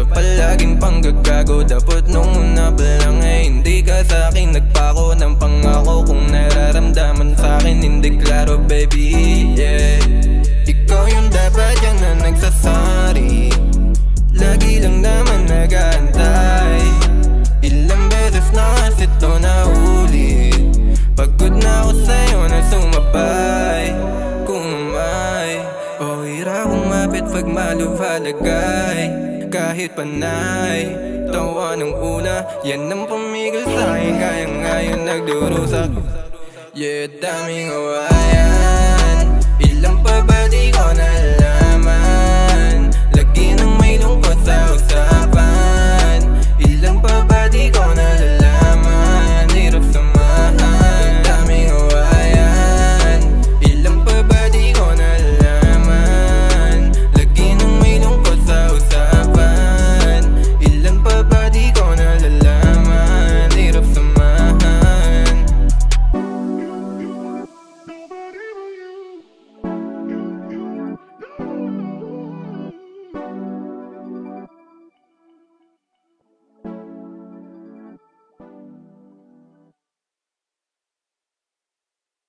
Pero palaging panggagago. Dapat nung una pa lang hindi ka sa'kin nagpako ng pangako. Kung nararamdaman sa'kin hindi klaro baby, yeah. Ikaw yung dapat yan na nagsasari. Lagi lang naman nag-aantay. Ilang beses na kasi to naulit. Pagod na ako sa'yo na sumabay. Kung may o hirap kumapit pag maluvalagay. Kahit panay tawa nung una, yan ang pumigil sa'kin. Kaya ngayon nagdurusak. Yeah, daming awayan. Ilang pa ba di ko